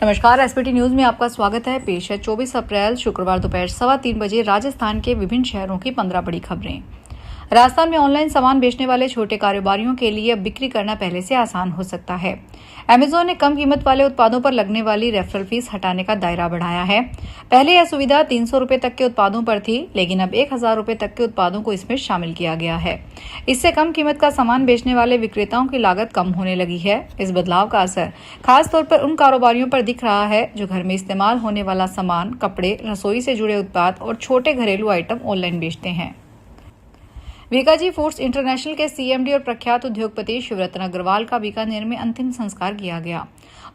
नमस्कार, SPT news में आपका स्वागत है। पेश है 24 अप्रैल शुक्रवार दोपहर 3:15 बजे राजस्थान के विभिन्न शहरों की 15 बड़ी खबरें। राजस्थान में ऑनलाइन सामान बेचने वाले छोटे कारोबारियों के लिए अब बिक्री करना पहले से आसान हो सकता है। अमेजॉन ने कम कीमत वाले उत्पादों पर लगने वाली रेफरल फीस हटाने का दायरा बढ़ाया है। पहले यह सुविधा 300 रुपए तक के उत्पादों पर थी, लेकिन अब 1000 रुपए तक के उत्पादों को इसमें शामिल किया गया है। इससे कम कीमत का सामान बेचने वाले विक्रेताओं की लागत कम होने लगी है। इस बदलाव का असर खास तौर पर उन कारोबारियों पर दिख रहा है जो घर में इस्तेमाल होने वाला सामान, कपड़े, रसोई से जुड़े उत्पाद और छोटे घरेलू आइटम ऑनलाइन बेचते हैं। वीकाजी फूड्स इंटरनेशनल के सीएमडी और प्रख्यात उद्योगपति शिवरतन अग्रवाल का बीकानेर में अंतिम संस्कार किया गया।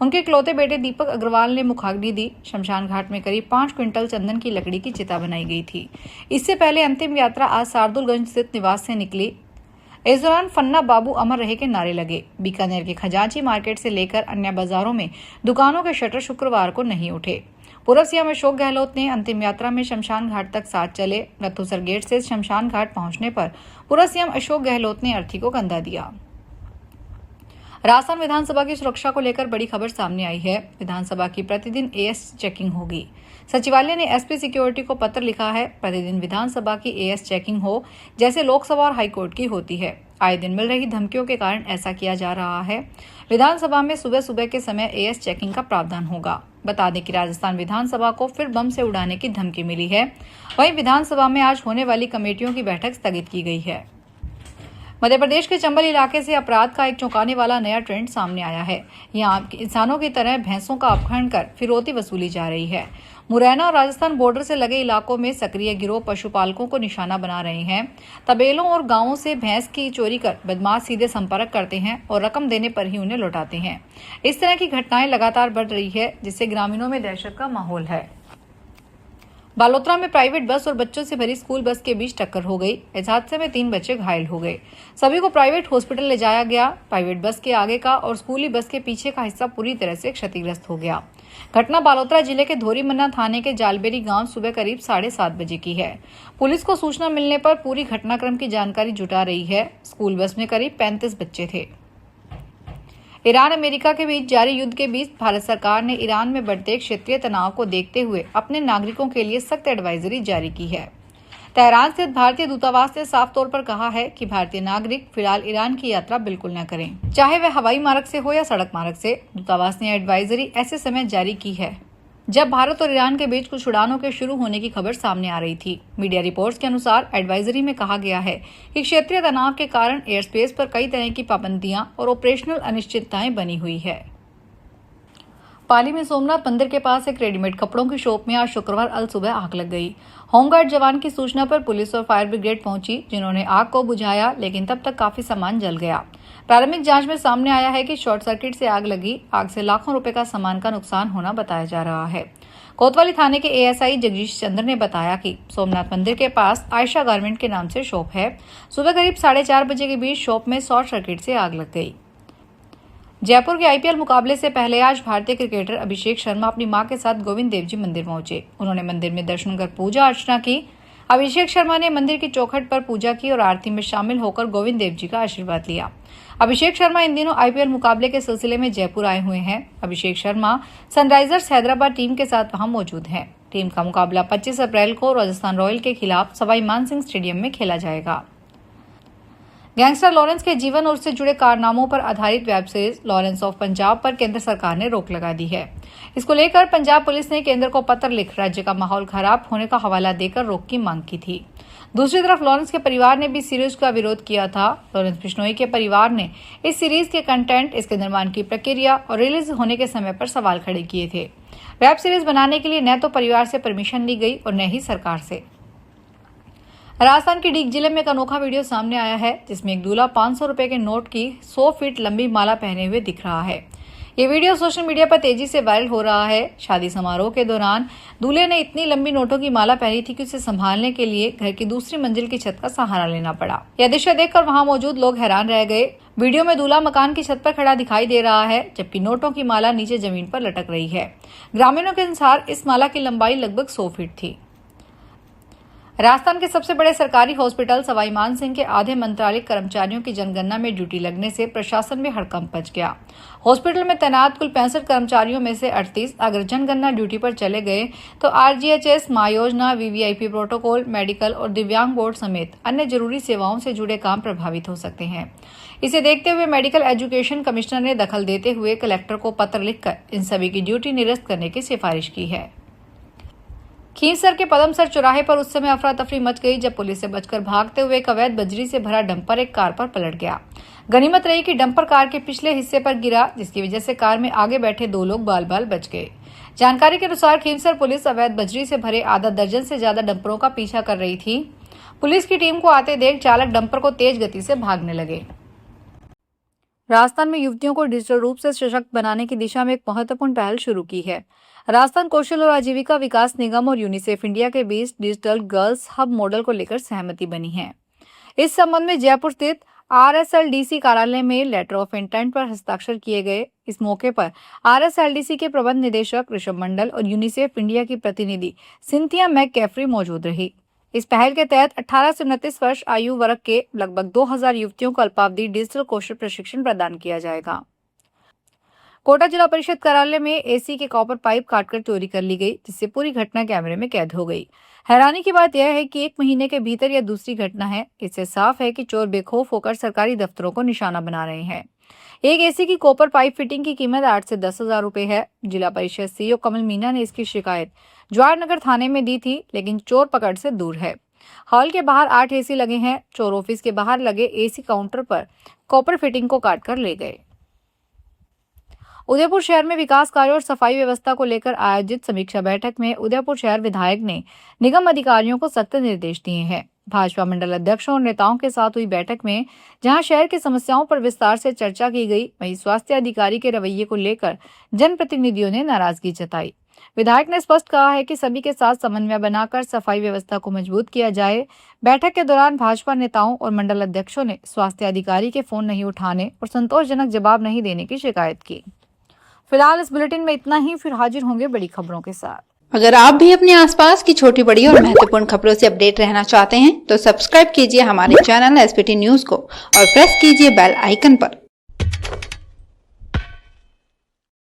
उनके इकलौते बेटे दीपक अग्रवाल ने मुखाग्नि दी। शमशान घाट में करीब 5 क्विंटल चंदन की लकड़ी की चिता बनाई गई थी। इससे पहले अंतिम यात्रा आज सारदुलगंज स्थित निवास से निकली। इस दौरान फन्ना बाबू अमर रहे के नारे लगे। बीकानेर के खजांची मार्केट से लेकर अन्य बाजारों में दुकानों के शटर शुक्रवार को नहीं उठे। पूर्व सीएम अशोक गहलोत ने अंतिम यात्रा में शमशान घाट तक साथ चले। रथुसर गेट से शमशान घाट पहुंचने पर पूर्व सीएम अशोक गहलोत ने अर्थी को कंधा दिया। राजस्थान विधानसभा की सुरक्षा को लेकर बड़ी खबर सामने आई है। विधानसभा की प्रतिदिन एएस चेकिंग होगी। सचिवालय ने एसपी सिक्योरिटी को पत्र लिखा है। प्रतिदिन विधानसभा की एएस चेकिंग हो, जैसे लोकसभा और हाईकोर्ट की होती है। आए दिन मिल रही धमकियों के कारण ऐसा किया जा रहा है। विधानसभा में सुबह सुबह के समय एएस चेकिंग का प्रावधान होगा। बता दें कि राजस्थान विधानसभा को फिर बम से उड़ाने की धमकी मिली है। वहीं विधानसभा में आज होने वाली कमेटियों की बैठक स्थगित की गई है। मध्य प्रदेश के चंबल इलाके से अपराध का एक चौंकाने वाला नया ट्रेंड सामने आया है। यहाँ इंसानों की तरह भैंसों का अपहरण कर फिरौती वसूली जा रही है। मुरैना और राजस्थान बॉर्डर से लगे इलाकों में सक्रिय गिरोह पशुपालकों को निशाना बना रहे हैं। तबेलों और गांवों से भैंस की चोरी कर बदमाश सीधे संपर्क करते हैं और रकम देने पर ही उन्हें लौटाते हैं। इस तरह की घटनाएं लगातार बढ़ रही है, जिससे ग्रामीणों में दहशत का माहौल है। बालोतरा में प्राइवेट बस और बच्चों से भरी स्कूल बस के बीच टक्कर हो गई। इस हादसे में 3 बच्चे घायल हो गए। सभी को प्राइवेट हॉस्पिटल ले जाया गया। प्राइवेट बस के आगे का और स्कूली बस के पीछे का हिस्सा पूरी तरह से क्षतिग्रस्त हो गया। घटना बालोतरा जिले के धोरीमन्ना थाने के जालबेरी गांव सुबह करीब 7:30 बजे की है। पुलिस को सूचना मिलने पर पूरी घटनाक्रम की जानकारी जुटा रही है। स्कूल बस में करीब 35 बच्चे थे। ईरान अमेरिका के बीच जारी युद्ध के बीच भारत सरकार ने ईरान में बढ़ते क्षेत्रीय तनाव को देखते हुए अपने नागरिकों के लिए सख्त एडवाइजरी जारी की है। तेहरान स्थित भारतीय दूतावास ने साफ तौर पर कहा है कि भारतीय नागरिक फिलहाल ईरान की यात्रा बिल्कुल न करें, चाहे वह हवाई मार्ग से हो या सड़क मार्ग से। दूतावास ने एडवाइजरी ऐसे समय जारी की है जब भारत और ईरान के बीच कुछ उड़ानों के शुरू होने की खबर सामने आ रही थी। मीडिया रिपोर्ट्स के अनुसार एडवाइजरी में कहा गया है कि क्षेत्रीय तनाव के कारण एयर स्पेस पर कई तरह की पाबंदियां और ऑपरेशनल अनिश्चितताएं बनी हुई है। पाली में सोमनाथ मंदिर के पास एक रेडीमेड कपड़ों की शॉप में आज शुक्रवार अल सुबह आग लग गई। होमगार्ड जवान की सूचना पर पुलिस और फायर ब्रिगेड पहुंची, जिन्होंने आग को बुझाया, लेकिन तब तक काफी सामान जल गया। प्रारंभिक जांच में सामने आया है कि शॉर्ट सर्किट से आग लगी। आग से लाखों रुपए का सामान का नुकसान होना बताया जा रहा है। कोतवाली थाने के एएसआई जगदीश चंद्र ने बताया कि सोमनाथ मंदिर के पास आयशा गारमेंट के नाम से शॉप है। सुबह करीब 4:30 बजे के बीच शॉप में शॉर्ट सर्किट से आग लग गई। जयपुर के आईपीएल मुकाबले से पहले आज भारतीय क्रिकेटर अभिषेक शर्मा अपनी मां के साथ गोविंद देव जी मंदिर पहुंचे। उन्होंने मंदिर में दर्शन कर पूजा अर्चना की। अभिषेक शर्मा ने मंदिर की चौखट पर पूजा की और आरती में शामिल होकर गोविंद देव जी का आशीर्वाद लिया। अभिषेक शर्मा इन दिनों आईपीएल मुकाबले के सिलसिले में जयपुर आए हुए हैं। अभिषेक शर्मा सनराइजर्स हैदराबाद टीम के साथ वहां मौजूद हैं। टीम का मुकाबला 25 अप्रैल को राजस्थान रॉयल के खिलाफ सवाई मानसिंह स्टेडियम में खेला जाएगा। गैंगस्टर लॉरेंस के जीवन और उससे जुड़े कारनामों पर आधारित web series Lawrence of Punjab पर केंद्र सरकार ने रोक लगा दी है। इसको लेकर पंजाब पुलिस ने केंद्र को पत्र लिख राज्य का माहौल खराब होने का हवाला देकर रोक की मांग की थी। दूसरी तरफ लॉरेंस के परिवार ने भी सीरीज का विरोध किया था। लॉरेंस बिश्नोई के परिवार ने इस सीरीज के कंटेंट, इसके निर्माण की प्रक्रिया और रिलीज होने के समय पर सवाल खड़े किए थे। वेब सीरीज बनाने के लिए न तो परिवार से परमिशन ली गई और न ही सरकार से। राजस्थान के डीग जिले में एक अनोखा वीडियो सामने आया है, जिसमें एक दूल्हा 500 रुपए के नोट की 100 फीट लंबी माला पहने हुए दिख रहा है। ये वीडियो सोशल मीडिया पर तेजी से वायरल हो रहा है। शादी समारोह के दौरान दूल्हे ने इतनी लंबी नोटों की माला पहनी थी कि उसे संभालने के लिए घर की दूसरी मंजिल की छत का सहारा लेना पड़ा। यह दृश्य देखकर वहां मौजूद लोग हैरान रह गए। वीडियो में दूल्हा मकान की छत पर खड़ा दिखाई दे रहा है, जबकि नोटों की माला नीचे जमीन पर लटक रही है। ग्रामीणों के अनुसार इस माला की लंबाई लगभग 100 फीट थी। राजस्थान के सबसे बड़े सरकारी हॉस्पिटल सवाई मानसिंह के आधे मंत्रालय कर्मचारियों की जनगणना में ड्यूटी लगने से प्रशासन में हड़कंप मच गया। हॉस्पिटल में तैनात कुल 65 कर्मचारियों में से 38 अगर जनगणना ड्यूटी पर चले गए तो आरजीएचएस, माँ योजना, वीवीआईपी प्रोटोकॉल, मेडिकल और दिव्यांग बोर्ड समेत अन्य जरूरी सेवाओं से जुड़े काम प्रभावित हो सकते हैं। इसे देखते हुए मेडिकल एजुकेशन कमिश्नर ने दखल देते हुए कलेक्टर को पत्र लिखकर इन सभी की ड्यूटी निरस्त करने की सिफारिश की है। खींवसर के पदमसर चौराहे पर उस समय अफरा तफरी मच गई जब पुलिस से बचकर भागते हुए एक अवैध बजरी से भरा डंपर एक कार पर पलट गया। गनीमत रही कि डंपर कार के पिछले हिस्से पर गिरा, जिसकी वजह से कार में आगे बैठे 2 लोग बाल बाल बच गए। जानकारी के अनुसार खींवसर पुलिस अवैध बजरी से भरे आधा दर्जन से ज्यादा डंपरों का पीछा कर रही थी। पुलिस की टीम को आते देख चालक डंपर को तेज गति से भागने लगे। राजस्थान में युवतियों को डिजिटल रूप से सशक्त बनाने की दिशा में एक महत्वपूर्ण पहल शुरू की है। राजस्थान कौशल और आजीविका विकास निगम और यूनिसेफ इंडिया के बीच डिजिटल गर्ल्स हब मॉडल को लेकर सहमति बनी है। इस संबंध में जयपुर स्थित आरएसएलडीसी कार्यालय में लेटर ऑफ इंटेंट पर हस्ताक्षर किए गए। इस मौके पर आरएसएलडीसी के प्रबंध निदेशक ऋषभ मंडल और यूनिसेफ इंडिया की प्रतिनिधि सिंथिया मैककैफरी मौजूद रही। इस पहल के तहत 18 से 29 वर्ष आयु वर्ग के लगभग 2000 युवतियों को अल्पावधि डिजिटल कौशल प्रशिक्षण प्रदान किया जाएगा। कोटा जिला परिषद कार्यालय में एसी के कॉपर पाइप काटकर चोरी कर ली गई, जिससे पूरी घटना कैमरे में कैद हो गई। हैरानी की बात यह है कि 1 महीने के भीतर यह दूसरी घटना है। इससे साफ है कि चोर बेखौफ होकर सरकारी दफ्तरों को निशाना बना रहे हैं। एक एसी की कॉपर पाइप फिटिंग की कीमत 8 से 10,000 रुपए है। जिला परिषद सीईओ कमल मीना ने इसकी शिकायत जवाहरनगर थाने में दी थी, लेकिन चोर पकड़ से दूर है। हॉल के बाहर 8 एसी लगे हैं। चोर ऑफिस के बाहर लगे एसी काउंटर पर कॉपर फिटिंग को काटकर ले गए। उदयपुर शहर में विकास कार्यों और सफाई व्यवस्था को लेकर आयोजित समीक्षा बैठक में उदयपुर शहर विधायक ने निगम अधिकारियों को सख्त निर्देश दिए हैं। भाजपा मंडल अध्यक्षों और नेताओं के साथ हुई बैठक में जहां शहर की समस्याओं पर विस्तार से चर्चा की गई, वहीं स्वास्थ्य अधिकारी के रवैये को लेकर जनप्रतिनिधियों ने नाराजगी जताई। विधायक ने स्पष्ट कहा है कि सभी के साथ समन्वय बनाकर सफाई व्यवस्था को मजबूत किया जाए। बैठक के दौरान भाजपा नेताओं और मंडल अध्यक्षों ने स्वास्थ्य अधिकारी के फोन नहीं उठाने और संतोषजनक जवाब नहीं देने की शिकायत की। फिलहाल इस बुलेटिन में इतना ही, फिर हाजिर होंगे बड़ी खबरों के साथ। अगर आप भी अपने आसपास की छोटी बड़ी और महत्वपूर्ण खबरों से अपडेट रहना चाहते हैं तो सब्सक्राइब कीजिए हमारे चैनल एसपीटी न्यूज को और प्रेस कीजिए बेल आइकन पर।